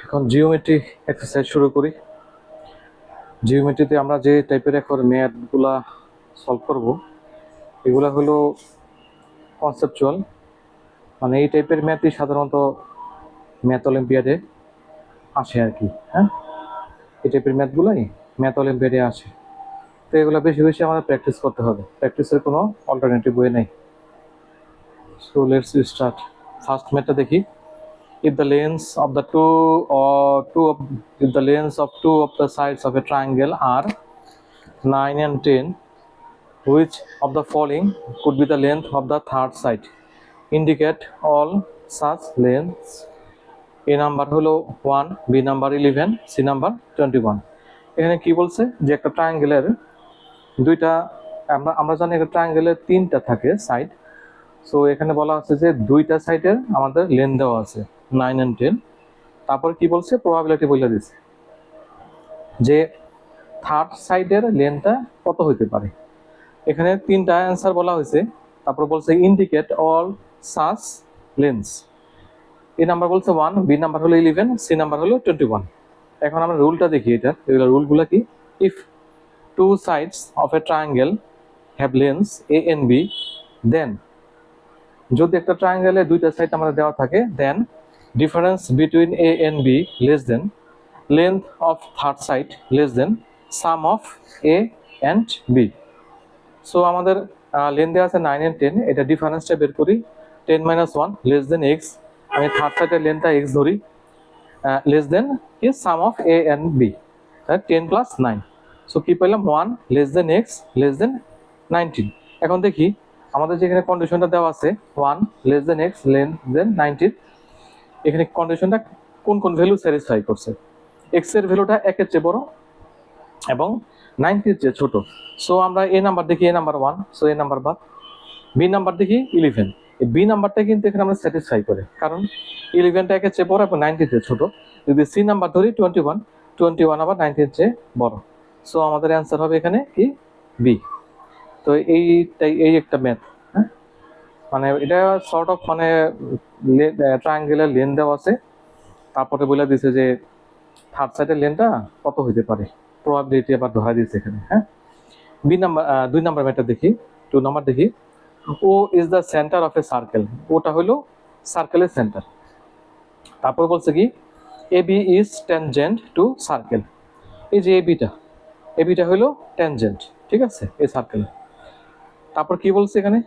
এখন geometry exercise শুরু করি। জিওমেট্রিতে আমরা যে টাইপের এখন ম্যাথগুলা সলভ করব এগুলা হলো কনসেপচুয়াল, মানে এই টাইপের ম্যাথই সাধারণত ম্যাথ অলিম্পিয়াডে আসে আর কি। হ্যাঁ, এই টাইপের ম্যাথগুলাই ম্যাথ অলিম্পিয়াডে আসে। তো এগুলো বেশি বেশি আমাদের প্র্যাকটিস করতে হবে, প্র্যাকটিসের কোনো অল্টারনেটিভ ওয়ে নেই। So let's start. ফার্স্ট ম্যাথটা দেখি। If the lengths of the two of the sides of a triangle are 9 and 10, which of the following could be the length of the third side? Indicate all such lengths. A number হলো 1, B number 11, C number 21. এখানে কি বলছে যে একটা ট্রায়াঙ্গেলের দুইটা, আমরা জানি একটা ট্রায়াঙ্গেলের তিনটা থাকে সাইড। সো এখানে বলা আছে যে দুইটা সাইডের আমাদের লেন্থ দেওয়া আছে 9 and 10। তারপর কি বলছে, প্রবাবিলিটি বলে দিচ্ছে যে থার্ড সাইডের লেন্থটা কত হইতে পারে। এখানে তিনটা অ্যান্সার বলা হয়েছে। তারপর বলছে ইন্ডিকেট অল সাচ লেন্থস। এ নাম্বার বলছে 1, বি নাম্বার হলো 11, সি নাম্বার হলো 21। এখন আমরা রুলটা দেখি, এগুলো রুলগুলো কি। If two sides of a triangle have lengths a and b, then যদি একটা ট্রায়াঙ্গেলে দুইটা সাইড আমাদের দেওয়া থাকে, then difference between a and b less than length of third side less than sum of a and b. So আমাদের length দেওয়া আছে 9 and 10, এটা ডিফারেন্সটা বের করি। 10 - 1 লেস দেন এক্স, আমি থার্ড সাইডের লেন্থটা এক্স ধরি, লেস দেন কি sum of a and b, 10 + 9। So কি পেলাম, 1 less than x less than 19। এখন দেখি আমাদের যেখানে কন্ডিশনটা দেওয়া আছে 1 less than x less than 19, এখানে কন্ডিশনটা কোন কোন ভ্যালু স্যাটিসফাই করছে। এক্স এর ভ্যালুটা 1 এর চেয়ে বড় এবং 90 এর চেয়ে ছোট। সো আমরা এ নাম্বার দেখি, এ নাম্বার 1, সো এ নাম্বার বাদ। বি নাম্বার দেখি 11, এই বি নাম্বারটা কিন্তু এখানে আমরা স্যাটিসফাই করে, কারণ 11টা 1 এর চেয়ে বড় এবং 90 এর চেয়ে ছোট। যদি সি নাম্বার ধরি 21 আবার 90 এর চেয়ে বড়। সো আমাদের অ্যান্সার হবে এখানে কি, বি। তো এই একটা ম্যাথ, হ্যাঁ, মানে এটা সর্ট অফ মানে ট্রায়াঙ্গেলের লেন্থ দেওয়া আছে, তারপরে বলে দিছে যে থার্ড সাইডের লেন্থটা কত হইতে পারে, প্রবাবিলিটি আবার ধরা দিয়েছে এখানে। হ্যাঁ, বি নাম্বার 2 নাম্বার ম্যাথটা দেখি, 2 নাম্বার দেখি। O is the centre of a circle, ওটা হলো সার্কেলের সেন্টার। তারপর বলছে কি A B is tangent to circle. এই যে এবিটা হলো ট্যানজেন্ট, ঠিক আছে, এই সার্কেলে। তারপর কি বলছে এখানে,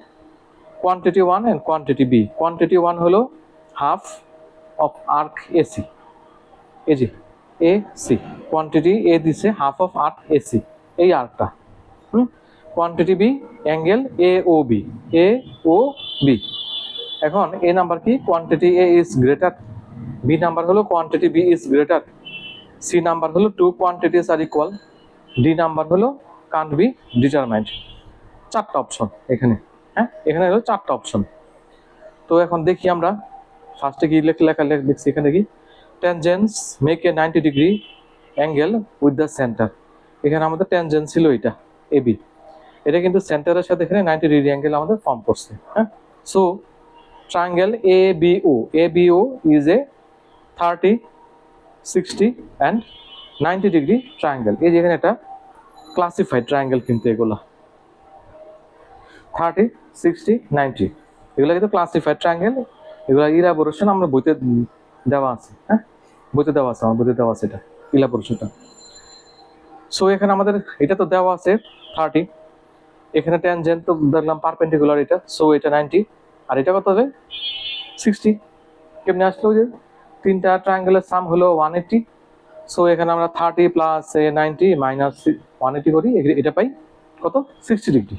quantity 1 and quantity B. Quantity 1 হলো হাফ অফ আর্ক এসি, এই যে এ সি, কোয়ান্টিটি এ দিছে হাফ অফ আর্ক এসি, এই আর্কটা। Quantity B angle A O B, A O B. এখন এ নাম্বার কি, quantity A is greater, B number হলো quantity B is greater, C number হলো 2 quantities are equal, D number হলো can't be determined. 4টা option এখানে। হ্যাঁ, এখানে হলো 4টা অপশন। তো এখন দেখি আমরা ফার্স্টে কি লেখা দেখছি, এখানে কি tangents make a 90 degree angle with the centre. এখানে আমাদের ট্যানজেন্স ছিল এটা এ বি, এটা কিন্তু সেন্টারের সাথে এখানে 90 ডিগ্রি অ্যাঙ্গেল আমাদের ফর্ম করছে। হ্যাঁ, so triangle A B O is a 30, 60 and 90 degree triangle. এই যে এখানে একটা ক্লাসিফাইড ট্রায়াঙ্গেল, কিন্তু এগুলো 30, 60, 90 এগুলো কিন্তু ক্লাসিফাইড ট্রায়াঙ্গেল। এগুলো ইলাবোরেশন আমরা বইতে দেওয়া আছে। হ্যাঁ, বইতে দেওয়া আছে, আমার বইতে দেওয়া আছে এটা ইলাবোরেশনটা। সো এখানে আমাদের এটা তো দেওয়া আছে 30, এখানে ট্যানজেন্ট তো দেখলাম পারপেন্ডিকুলার এটা, সো এটা 90, আর এটা কত হবে 60। কেমনে আসলো, যে তিনটা ট্রায়াঙ্গেলের সাম হলো 180। সো এখানে আমরা 30 + 90 - 180 করি, এটা পাই কত 60 ডিগ্রি।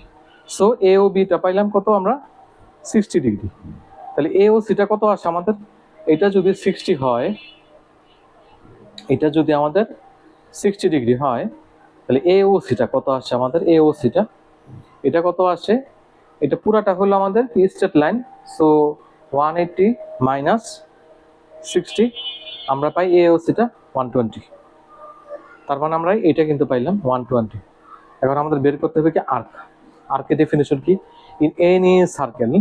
সো এ ও বিটা পাইলাম কত আমরা 60 ডিগ্রি। তাহলে এ ও সিটা কত আসে আমাদের, এটা যদি 60 হয়, এটা যদি আমাদের 60 ডিগ্রি হয়, তাহলে এ ও সিটা কত আসে আমাদের, এ ও সিটা এটা কত আসে, এটা পুরাটা হলো আমাদের স্ট্রেট লাইন। সো 180 - 60 আমরা পাই এ ও সিটা 120। তার মানে আমরা এটা কিন্তু পাইলাম 120। এখন আমাদের বের করতে হবে কি আর্কের ডেফিনিশন কি, in any circle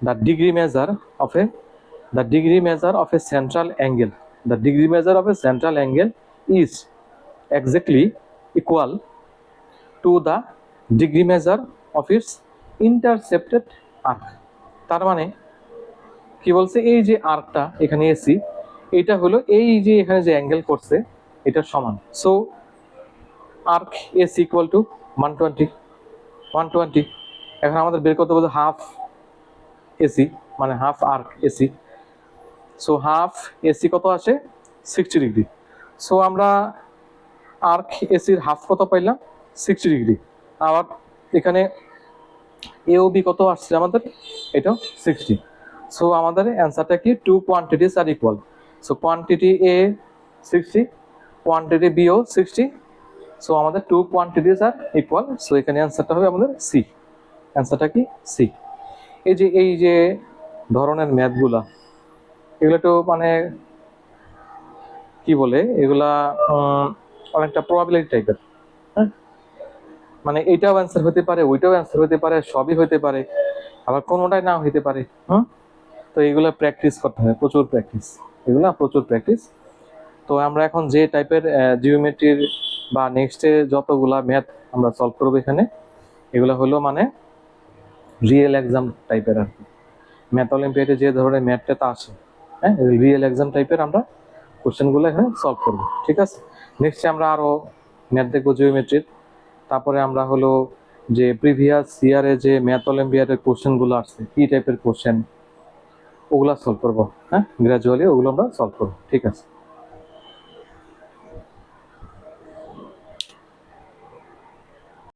the degree measure of a central angle, the degree measure of a central angle is exactly equal to the degree measure of its intercepted arc. তার মানে কি বলছে, এই যে আর্কটা এখানে এসি, এটা হলো এই যে এখানে যে অ্যাঙ্গেল করছে এটার সমান। So arc AC equal to 120। এখন আমাদের বের করতে বলছে হাফ এসি, মানে half arc AC. So half AC কত আসে, 60 ডিগ্রি। সো আমরা আর্ক এসির হাফ কত পাইলাম, 60 ডিগ্রি। আবার এখানে এ ও বি কত আসছে আমাদের, এটা 60। সো আমাদের অ্যান্সারটা কি, two quantities are equal. So quantity A 60, quantity B O 60। So আমাদের two quantities are equal. So এখানে অ্যান্সারটা হবে আমাদের সি। অ্যান্সারটা কি, সি। এই যে ধরনের ম্যাথগুলা, এগুলো তো মানে কি বলে, এগুলা অনেকটা প্রবাবিলিটি টাইপের। হ্যাঁ, মানে এইটাও অ্যান্সার হতে পারে, ওইটাও অ্যান্সার হতে পারে, সবই হতে পারে, আবার কোনোটাই না হতে পারে। তো এগুলো প্র্যাকটিস করতে হবে, প্রচুর প্র্যাকটিস, এগুলো প্রচুর প্র্যাকটিস। তো আমরা এখন যে টাইপের জিওমেট্রির বা নেক্সটে যতগুলা ম্যাথ আমরা সলভ করবো এখানে, এগুলো হলো মানে রিয়েল এক্সাম টাইপের আর কি। ম্যাথ অলিম্পিয়াডে যে ধরনের ম্যাথটা আসে, হ্যাঁ, রিয়েল এক্সাম টাইপের আমরা কোশ্চেনগুলো এখানে সলভ করবো। ঠিক আছে, নেক্সটে আমরা আরও ম্যাথ দেখবো জিওমেট্রির। তারপরে আমরা হলো যে প্রিভিয়াস ইয়ারে যে ম্যাথ অলিম্পিয়াডের কোশ্চেনগুলো আসছে, কী টাইপের কোশ্চেন, ওগুলা সলভ করবো। হ্যাঁ, গ্র্যাজুয়ালি ওগুলো আমরা সলভ করবো। ঠিক আছে।